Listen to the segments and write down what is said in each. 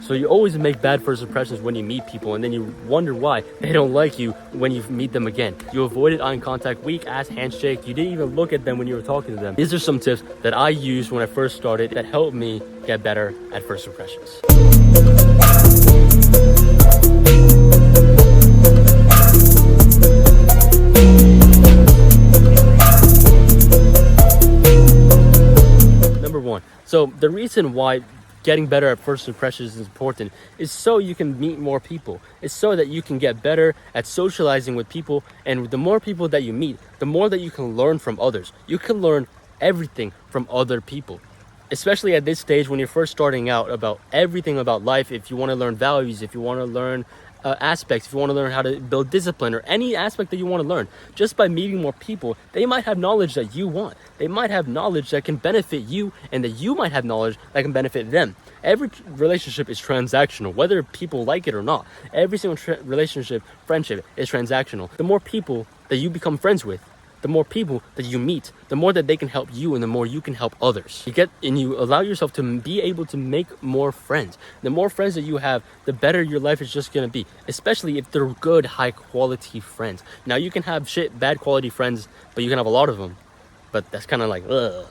So you always make bad first impressions when you meet people, and then you wonder why they don't like you when you meet them again. You avoided eye contact, weak ass handshake. You didn't even look at them when you were talking to them. These are some tips that I used when I first started that helped me get better at first impressions. Number one. So the reason why getting better at first impressions is important is so you can meet more people. It's so that you can get better at socializing with people, and the more people that you meet, the more that you can learn from others. You can learn everything from other people, especially at this stage when you're first starting out, about everything about life. If you want to learn values, if you want to learn aspects, if you want to learn how to build discipline, or any aspect that you want to learn, just by meeting more people, they might have knowledge that you want. They might have knowledge that can benefit you, and that you might have knowledge that can benefit them. Every relationship is transactional, whether people like it or not. Every single relationship, friendship is transactional. The more people that you become friends with, the more people that you meet, the more that they can help you, and the more you can help others. You allow yourself to be able to make more friends. The more friends that you have, the better your life is just gonna be, especially if they're good, high quality friends. Now you can have bad quality friends, but you can have a lot of them, but that's kind of like, ugh.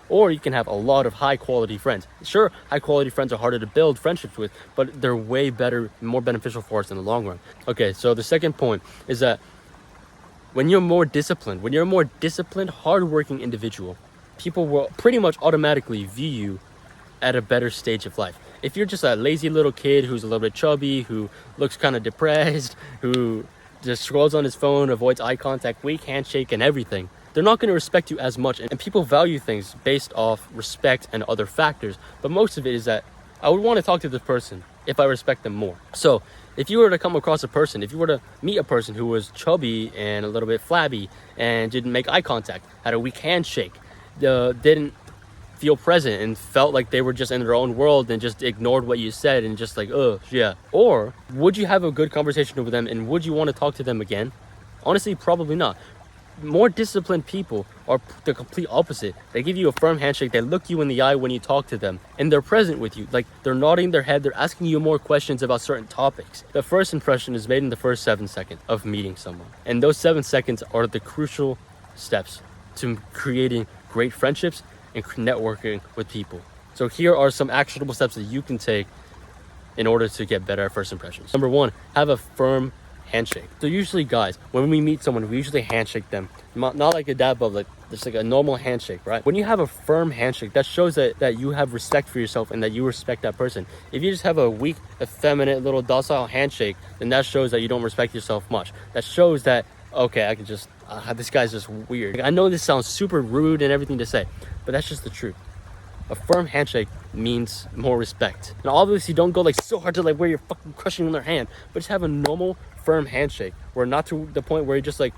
Or you can have a lot of high quality friends. Sure, high quality friends are harder to build friendships with, but they're way better, more beneficial for us in the long run. Okay, so the second point is that when you're a more disciplined, hardworking individual, people will pretty much automatically view you at a better stage of life. If you're just a lazy little kid who's a little bit chubby, who looks kind of depressed, who just scrolls on his phone, avoids eye contact, weak handshake and everything, they're not going to respect you as much. And people value things based off respect and other factors. But most of it is that I would want to talk to this person if I respect them more. So if you were to come across a person, if you were to meet a person who was chubby and a little bit flabby and didn't make eye contact, had a weak handshake, didn't feel present and felt like they were just in their own world and just ignored what you said and just like, oh, yeah. Or would you have a good conversation with them, and would you want to talk to them again? Honestly, probably not. More disciplined people are the complete opposite. They give you a firm handshake, they look you in the eye when you talk to them, and they're present with you. Like, they're nodding their head, they're asking you more questions about certain topics. The first impression is made in the first 7 seconds of meeting someone. And those 7 seconds are the crucial steps to creating great friendships and networking with people. So here are some actionable steps that you can take in order to get better at first impressions. Number one, have a firm handshake. So usually, guys, when we meet someone, we usually handshake them, not like a dab, but like just like a normal handshake, right? When you have a firm handshake, that shows that you have respect for yourself and that you respect that person. If you just have a weak, effeminate, little docile handshake, then that shows that you don't respect yourself much. That shows that, okay, I can just this guy's just weird. I know this sounds super rude and everything to say, but that's just the truth. A firm handshake means more respect. And obviously, don't go like so hard to like where you're fucking crushing on their hand, but just have a normal, firm handshake. Where not to the point where you're just like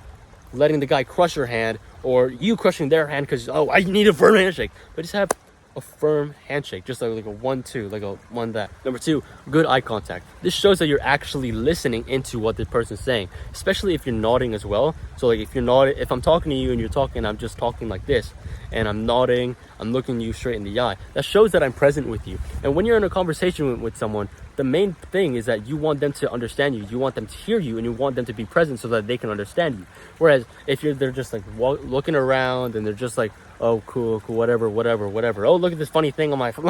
letting the guy crush your hand, or you crushing their hand because, oh, I need a firm handshake. But just have a firm handshake, just like a 1-2, like a one that. Number two, good eye contact. This shows that you're actually listening into what the person's saying, especially if you're nodding as well. So like if I'm talking to you and you're talking, I'm just talking like this, and I'm nodding, I'm looking you straight in the eye. That shows that I'm present with you. And when you're in a conversation with someone, the main thing is that you want them to understand you. You want them to hear you, and you want them to be present so that they can understand you. Whereas if they're just like looking around and they're just like, oh, cool, whatever. Oh, look at this funny thing on my phone.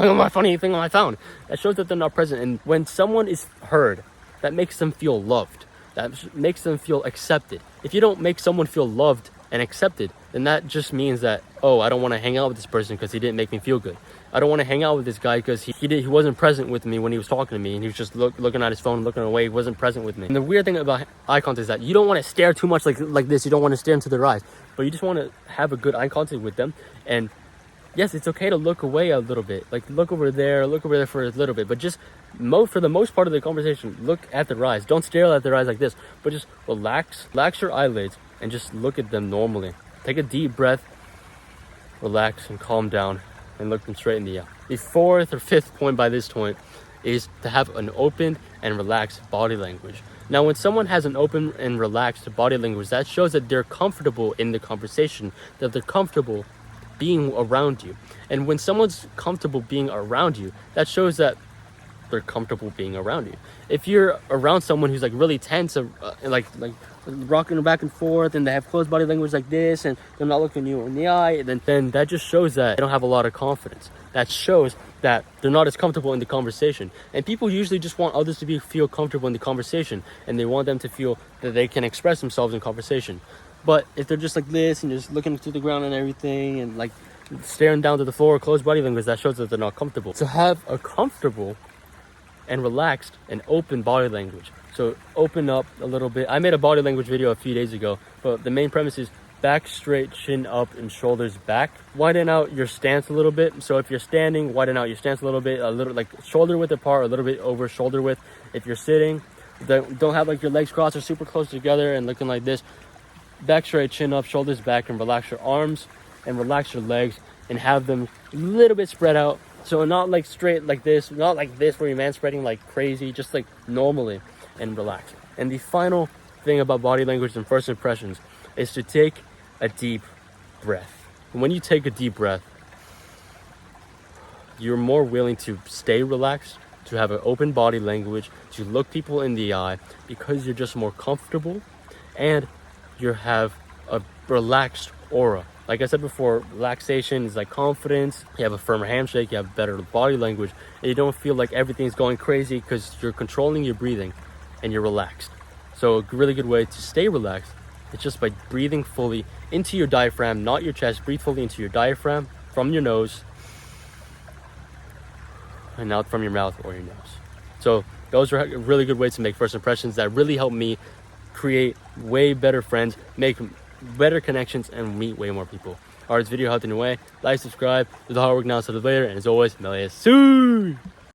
That shows that they're not present. And when someone is heard, that makes them feel loved. That makes them feel accepted. If you don't make someone feel loved and accepted, then that just means that, oh, I don't want to hang out with this person because he didn't make me feel good. I don't want to hang out with this guy because he wasn't present with me when he was talking to me, and he was just looking at his phone, looking away. He wasn't present with me. And the weird thing about eye contact is that you don't want to stare too much like this. You don't want to stare into their eyes, but you just want to have a good eye contact with them. And yes, it's okay to look away a little bit, like look over there for a little bit, but just for the most part of the conversation, look at their eyes. Don't stare at their eyes like this, but just relax your eyelids and just look at them normally. Take a deep breath, relax and calm down, and look them straight in the eye. The fourth or fifth point by this point is to have an open and relaxed body language. Now, when someone has an open and relaxed body language, that shows that they're comfortable in the conversation, that they're comfortable being around you. And when someone's comfortable being around you, that shows that they're comfortable being around you. If you're around someone who's like really tense, like rocking back and forth, and they have closed body language like this, and they're not looking you in the eye, then that just shows that they don't have a lot of confidence. That shows that they're not as comfortable in the conversation. And people usually just want others to feel comfortable in the conversation, and they want them to feel that they can express themselves in conversation. But if they're just like this and just looking to the ground and everything, and like staring down to the floor, closed body language, that shows that they're not comfortable. To have a comfortable and relaxed and open body language. So open up a little bit. I made a body language video a few days ago, but the main premise is back straight, chin up, and shoulders back. Widen out your stance a little bit. So if you're standing, widen out your stance a little like shoulder width apart, a little bit over shoulder width. If you're sitting, don't have like your legs crossed or super close together and looking like this. Back straight, chin up, shoulders back, and relax your arms and relax your legs and have them a little bit spread out. So not like straight like this, not like this where your man's spreading like crazy, just like normally, and relax. And the final thing about body language and first impressions is to take a deep breath. And when you take a deep breath, you're more willing to stay relaxed, to have an open body language, to look people in the eye, because you're just more comfortable and you have a relaxed aura. Like I said before, relaxation is like confidence. You have a firmer handshake, you have better body language, and you don't feel like everything's going crazy because you're controlling your breathing and you're relaxed. So a really good way to stay relaxed is just by breathing fully into your diaphragm, not your chest. Breathe fully into your diaphragm from your nose and out from your mouth or your nose. So those are a really good ways to make first impressions that really help me create way better friends, make better connections, and meet way more people. Alright, this video helped in your way. Like, subscribe, do the hard work now instead of later, and as always, Melias soon!